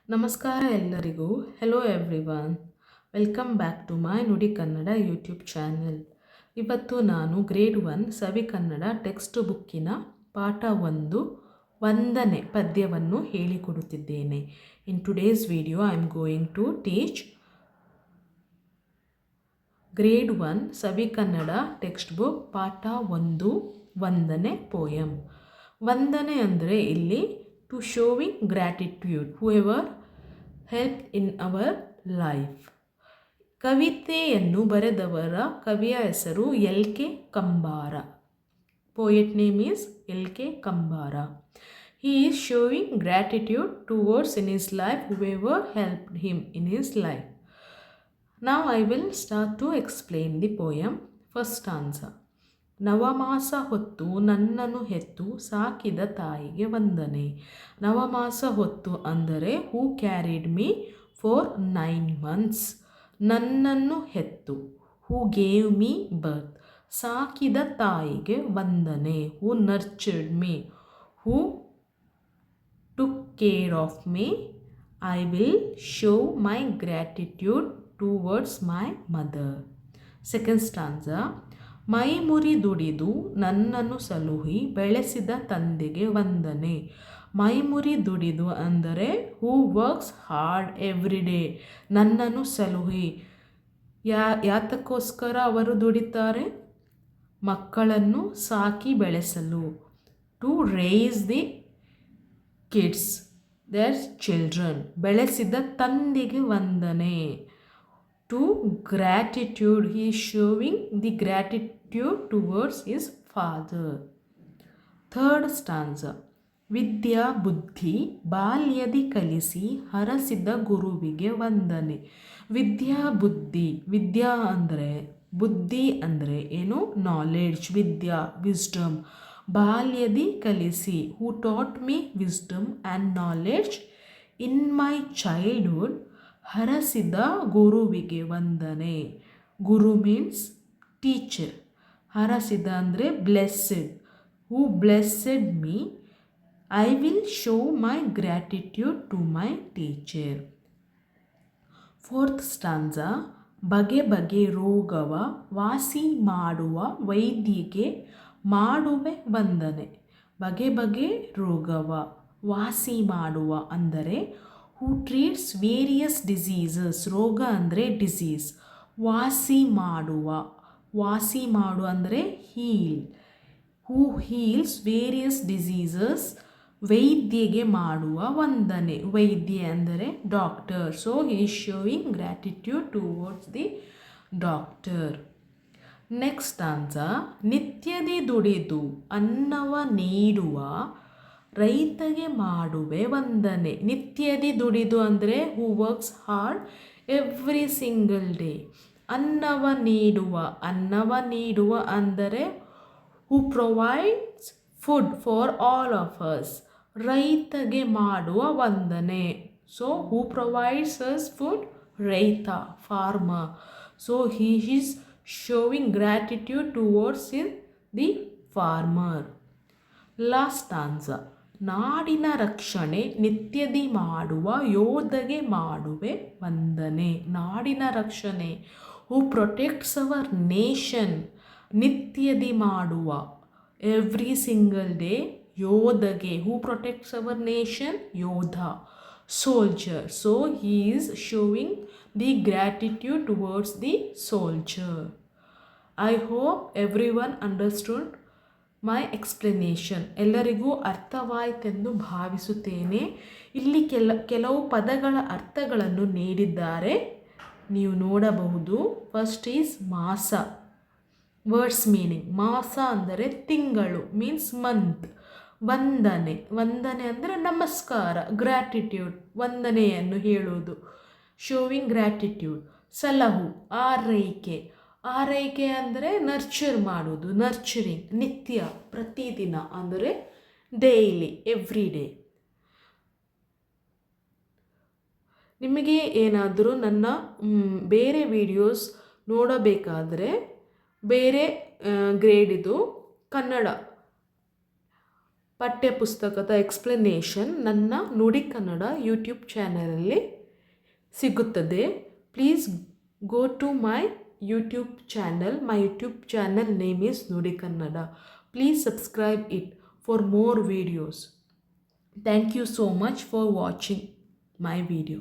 ನಮಸ್ಕಾರ ಎಲ್ಲರಿಗೂ. Hello everyone, welcome back to my Nudi Kannada YouTube channel. ಇವತ್ತು ನಾನು ಗ್ರೇಡ್ 1 ಸವಿ ಕನ್ನಡ ಟೆಕ್ಸ್ಟ್ ಬುಕ್ಕಿನ ಪಾಠ 1 ವಂದನೆ ಪದ್ಯವನ್ನು ಹೇಳಿಕೊಡುತ್ತಿದ್ದೇನೆ. In today's video I am going to teach grade 1 Savi Kannada text book paatha 1 vandane poem. ವಂದನೆ ಅಂದರೆ ಇಲ್ಲಿ to showing gratitude whoever help in our life. ಕವಿತೆಯನ್ನು ಬರೆದವರ ಕವಿಯ ಹೆಸರು L K. Kambar. Poet name is L K. Kambar. He is showing gratitude towards in his life whoever helped him in his life. Now I will start to explain the poem. First stanza. Navamasa ಹೊತ್ತು ನನ್ನನ್ನು ಹೆತ್ತು ಸಾಕಿದ ತಾಯಿಗೆ ವಂದನೆ. ನವಮಾಸ ಹೊತ್ತು ಅಂದರೆ ಹೂ ಕ್ಯಾರಿಡ್ ಮೀ ಫಾರ್ 9 months. ನನ್ನನ್ನು ಹೆತ್ತು ಹೂ ಗೇವ್ ಮೀ ಬರ್ತ್. ಸಾಕಿದ ತಾಯಿಗೆ ವಂದನೆ who nurtured me, who took care of me. I will show my gratitude towards my mother. Second stanza. ಮೈ ಮುರಿ ದುಡಿದು ನನ್ನನ್ನು ಸಲುಹಿ ಬೆಳೆಸಿದ ತಂದೆಗೆ ವಂದನೆ. ಮೈ ಮುರಿ ದುಡಿದು ಅಂದರೆ who works hard every day. ನನ್ನನ್ನು ಸಲುಹಿ ಯಾತಕ್ಕೋಸ್ಕರ ಅವರು ದುಡಿತಾರೆ? ಮಕ್ಕಳನ್ನು ಸಾಕಿ ಬೆಳೆಸಲು. To raise the kids, their children. ಬೆಳೆಸಿದ ತಂದೆಗೆ ವಂದನೆ. To gratitude, he is showing the gratitude towards his father. Third stanza. ವಿದ್ಯಾ ಬುದ್ಧಿ ಬಾಲ್ಯದಿ ಕಲಿಸಿ ಹರಸಿದ ಗುರುವಿಗೆ ವಂದನೆ. ವಿದ್ಯಾ ಬುದ್ಧಿ, ವಿದ್ಯಾ ಅಂದರೆ ಬುದ್ಧಿ ಅಂದರೆ ಏನು? ನಾಲೆಡ್ಜ್, ವಿದ್ಯಾ ವಿಸ್ಡಮ್. ಬಾಲ್ಯದಿ ಕಲಿಸಿ who taught me wisdom and knowledge in my childhood. ಹರಸಿದ ಗುರುವಿಗೆ ವಂದನೆ. Guru means teacher. ಹರಸಿದ ಅಂದರೆ blessed. Who blessed me. I will show my gratitude to my teacher. Fourth stanza. ಬಗೆ ಬಗೆ ರೋಗವ ವಾಸಿ ಮಾಡುವ ವೈದ್ಯಗೆ ಮಾಡುವೆ ವಂದನೆ. ಬಗೆ ಬಗೆ ರೋಗವ ವಾಸಿ ಮಾಡುವ ಅಂದರೆ ಹೂ ಟ್ರೀಟ್ಸ್ ವೇರಿಯಸ್ ಡಿಸೀಸಸ್. ರೋಗ ಅಂದರೆ ಡಿಸೀಸ್. ವಾಸಿ ಮಾಡುವ, ವಾಸಿ ಮಾಡು ಅಂದರೆ heal. Who heals various diseases. ವೈದ್ಯಗೆ ಮಾಡುವ ವಂದನೆ. ವೈದ್ಯ ಅಂದರೆ doctor. So he is showing gratitude towards the doctor. Next stanza. ನಿತ್ಯದಿ ದುಡಿದು ಅನ್ನವ ನೀಡುವ ರೈತಗೆ ಮಾಡುವೆ ವಂದನೆ. ನಿತ್ಯದಿ ದುಡಿದು ಅಂದರೆ who works hard every single day. ಅನ್ನವ ನೀಡುವ, ಅನ್ನವ ನೀಡುವ ಅಂದರೆ who provides food for all of us. ರೈತಗೆ ಮಾಡುವ ವಂದನೆ. So who provides us food? ರೈತ, farmer. So he is showing gratitude towards the farmer. Last stanza. ನಾಡಿನ ರಕ್ಷಣೆ ನಿತ್ಯದಿ ಮಾಡುವ ಯೋಧಗೆ ಮಾಡುವೆ ವಂದನೆ. ನಾಡಿನ ರಕ್ಷಣೆ ಹೂ ಪ್ರೊಟೆಕ್ಟ್ಸ್ ಅವರ್ ನೇಷನ್. ನಿತ್ಯದಿ ಮಾಡುವ ಎವ್ರಿ ಸಿಂಗಲ್ ಡೇ ಯೋಧಗೆ. Who protects our nation? ಯೋಧ, soldier. So he is showing the gratitude towards the soldier. I hope everyone understood my explanation. ಎಲ್ಲರಿಗೂ ಅರ್ಥವಾಯಿತೆಂದು ಭಾವಿಸುತ್ತೇನೆ. ಇಲ್ಲಿ ಕೆಲವು ಪದಗಳ ಅರ್ಥಗಳನ್ನು ನೀಡಿದ್ದಾರೆ, ನೀವು ನೋಡಬಹುದು. ಫಸ್ಟ್ ಈಸ್ ಮಾಸ. Words meaning. ಮಾಸ ಅಂದರೆ ತಿಂಗಳು, ಮೀನ್ಸ್ ಮಂತ್. ವಂದನೆ, ವಂದನೆ ಅಂದರೆ ನಮಸ್ಕಾರ, ಗ್ರ್ಯಾಟಿಟ್ಯೂಡ್, ವಂದನೆಯನ್ನು ಹೇಳುವುದು, ಶೋವಿಂಗ್ ಗ್ರ್ಯಾಟಿಟ್ಯೂಡ್. ಸಲಹು, ಆರೈಕೆ. ಆರೈಕೆ ಅಂದರೆ ನರ್ಚರ್ ಮಾಡುವುದು, ನರ್ಚರಿಂಗ್. ನಿತ್ಯ, ಪ್ರತಿದಿನ ಅಂದರೆ ಡೈಲಿ, ಎವ್ರಿ ಡೇ. ನಿಮಗೆ ಏನಾದರೂ ನನ್ನ ಬೇರೆ ವಿಡಿಯೋಸ್ ನೋಡಬೇಕಾದರೆ ಬೇರೆ ಗ್ರೇಡಿದು ಕನ್ನಡ ಪಠ್ಯಪುಸ್ತಕದ ಎಕ್ಸ್ಪ್ಲನೇಷನ್ ನನ್ನ ನುಡಿ ಕನ್ನಡ ಯೂಟ್ಯೂಬ್ ಚಾನಲಲ್ಲಿ ಸಿಗುತ್ತದೆ. Please go to my YouTube channel. My YouTube channel name is Nudi Kannada. Please subscribe it for more videos. Thank you so much for watching my video.